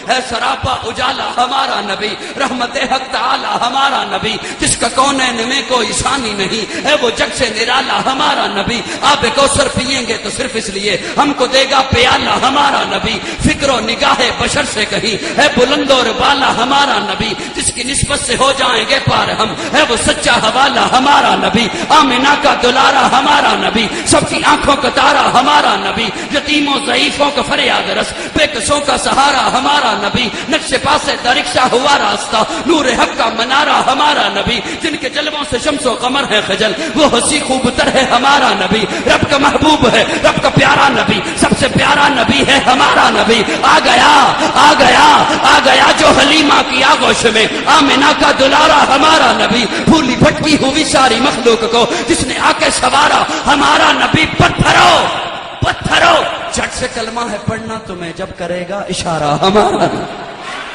ہے سراپا اجالا ہمارا نبی، رحمت حق تعالی ہمارا نبی، جس کا کونین میں کوئی ثانی نہیں، ہے وہ جگ سے نرالا ہمارا نبی، آب کوثر پیئیں گے تو صرف اس لیے ہم کو دے گا پیالہ ہمارا نبی، فکر و نگاہ بشر سے کہیں ہے بلند اور بالا ہمارا نبی، جس کی نسبت سے ہو جائیں گے پار ہم، ہے وہ سچا حوالہ ہمارا نبی، آمنہ کا دلارا ہمارا نبی، سب کی آنکھوں کا تارا ہمارا نبی، یتیموں ضعیفوں کا فریاد رس، بے کسوں کا سہارا ہمارا نبی، نقش پاسے درکشہ ہوا راستہ، نور حق کا منارہ ہمارا نبی، جن کے جلووں سے شمس و قمر ہے خجل، وہ ہنسی خوب تر ہے ہمارا نبی، رب کا محبوب ہے، رب کا پیارا نبی، سب سے پیارا نبی ہے ہمارا نبی، آ گیا آ گیا آ گیا جو حلیمہ کی آغوش میں، آمنہ کا دلارا ہمارا نبی، پھولی بھٹکی ہوئی ساری مخلوق کو جس نے آ کے سوارا ہمارا نبی، پتھرو پتھرو جھٹ سے کلمہ ہے پڑھنا تمہیں جب کرے گا اشارہ ہمارا نبی،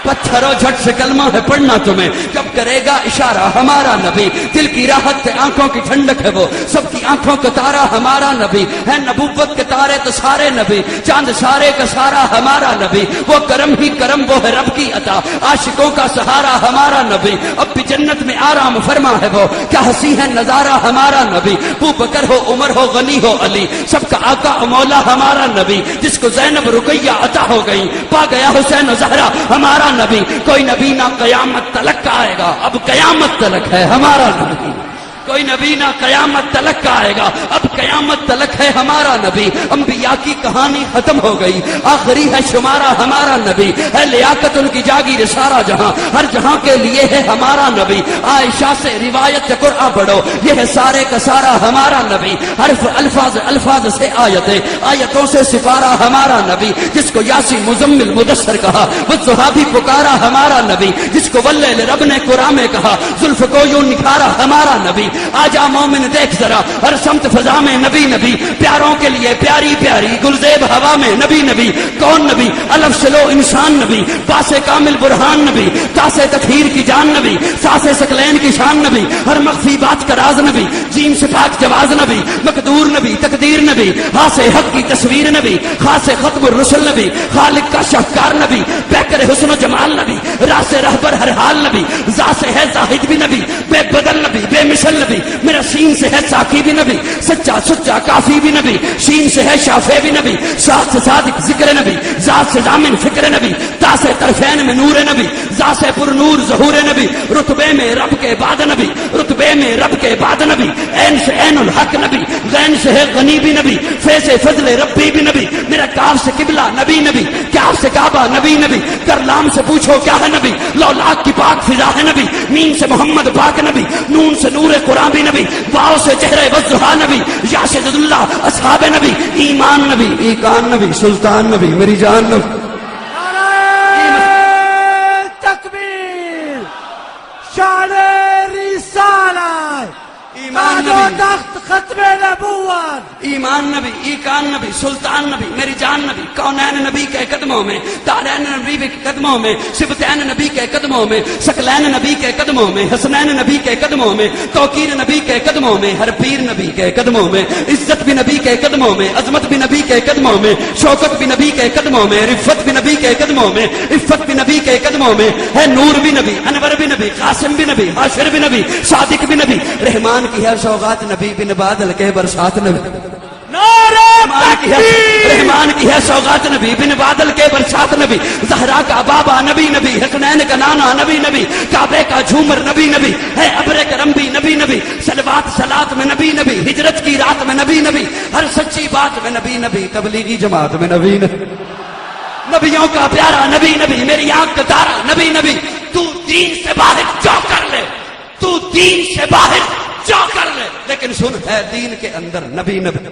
پتھرو جھٹ سے کلمہ ہے پڑھنا تمہیں جب کرے گا اشارہ ہمارا نبی، دل کی راحت ہے آنکھوں کی ٹھنڈک ہے وہ سب کی آنکھوں کا تارا ہمارا نبی، ہے نبوت کے تارے تو سارے نبی، چاند سارے کا سارا ہمارا نبی، وہ کرم ہی کرم وہ ہے رب کی عطا، عاشقوں کا سہارا ہمارا نبی، اب بھی جنت میں آرام فرما ہے وہ کیا ہنسی ہے نظارہ ہمارا نبی، ابو بکر ہو عمر ہو غنی ہو علی، سب کا آقا مولا ہمارا نبی، جس کو زینب رقیہ عطا ہو گئی، پا گیا حسین و زہرا ہمارا نبی، کوئی نبی نہ قیامت تلک کا آئے گا، اب قیامت تلک ہے ہمارا نبی، کوئی نبی نہ قیامت تلک کا آئے گا، اب قیامت تلک ہے ہمارا نبی، انبیاء کی کہانی ختم ہو گئی، آخری ہے شمارہ ہمارا نبی، ہے لیاقت ان کی جاگیر سارا جہاں، ہر جہاں کے لیے ہے ہمارا نبی، عائشہ سے روایت قرآن پڑھو یہ ہے سارے کا سارا ہمارا نبی، حرف الفاظ الفاظ سے آیتیں آیتوں سے سپارہ ہمارا نبی، جس کو یاسین مزمل مدثر کہا وہ صحابی پکارا ہمارا نبی، جس کو واللیل رب نے قرآن میں کہا زلف کو یوں نکھارا ہمارا نبی، آجا مومن دیکھ ذرا ہر سمت فضا میں نبی نبی، پیاروں کے لیے پیاری پیاری گلزیب ہوا میں نبی نبی، کون نبی الف سلو انسان نبی، پاس کامل برہان نبی، تاسے تطہیر کی جان نبی، ساسے سکلین کی شان نبی، ہر مخفی بات کا راز نبی، جیم سے پاک جواز نبی، مقدور نبی تقدیر نبی، ہاس حق کی تصویر نبی، خاص ختم الرسل نبی، خالق کا شہکار نبی، پیکر حسن و جمال نبی، راس رہبر ہر حال نبی، ذات سے ہے زاہد بھی نبی، بے بدل نبی بے مثل نبی، میرا سین سے ہے ساقی بھی نبی، سچا سچا کافی بھی نبی، شین سے ہے شافع بھی نبی، ساتھ سے صادق ذکر نبی، ذات سے ضامن فکر نبی، تا سے طرفین میں نور نبی، ذات سے پر نور ظہور نبی، رتبے میں رب کے بعد نبی، رتبے میں رب کے بعد نبی، عین سے عین الحق نبی، غین سے ہے غنی بھی نبی، فے سے فضل ربی بھی نبی، میرا کاف سے قبلہ نبی نبی، کاف سے کعبہ نبی نبی، کرلام سے پوچھو کیا ہے نبی، لولاک کی پاک فضا ہے نبی، میم سے محمد پاک نبی، نون سے نور قرآن بھی نبی، واؤ سے چہرے وضحا نبی، یا سے جد اللہ اصحاب نبی، ایمان نبی ایقان نبی، سلطان نبی میری جان نبی، تکبیر شان رسالت ایمان تاج و نبی تخت ختم نبوت، ایمان نبی ایقان نبی سلطان نبی میری جان نبی، کونین نبی کے قدموں میں، تارین نبی کے قدموں میں، سبتین نبی کے قدموں میں، سکلین نبی کے قدموں میں، حسنین نبی کے قدموں میں، توقیر نبی کے قدموں میں، ہر پیر نبی کے قدموں میں، عزت بھی نبی کے قدموں میں، عظمت بھی نبی کے قدموں میں، شوکت بھی نبی کے قدموں میں، رفت بھی نبی کے قدموں میں، عفت بھی نبی کے قدموں میں، ہے نور بھی نبی، انور بھی نبی، قاسم بھی نبی، حاشر بھی نبی، صادق بھی نبی، رحمان کی ہے سوغات نبی، بن بادل کے برسات نبی، رحمان کی ہے سوغات نبی، بن بادل کے برسات نبی، زہرا کا بابا نبی نبی، حسنین کا نانا نبی نبی، کعبے کا جھومر نبی نبی، ہے ابر کرم بھی نبی نبی، صلوات صلات میں نبی نبی، ہجرت کی رات میں نبی نبی، ہر سچی بات میں نبی نبی، تبلیغی جماعت میں نبی نبی، نبیوں کا پیارا نبی نبی، میری آنکھ کا تارا نبی نبی، تو دین سے باہر جو کر لے، تو دین سے باہر جو کر لے، لیکن سن ہے دین کے اندر نبی نبی،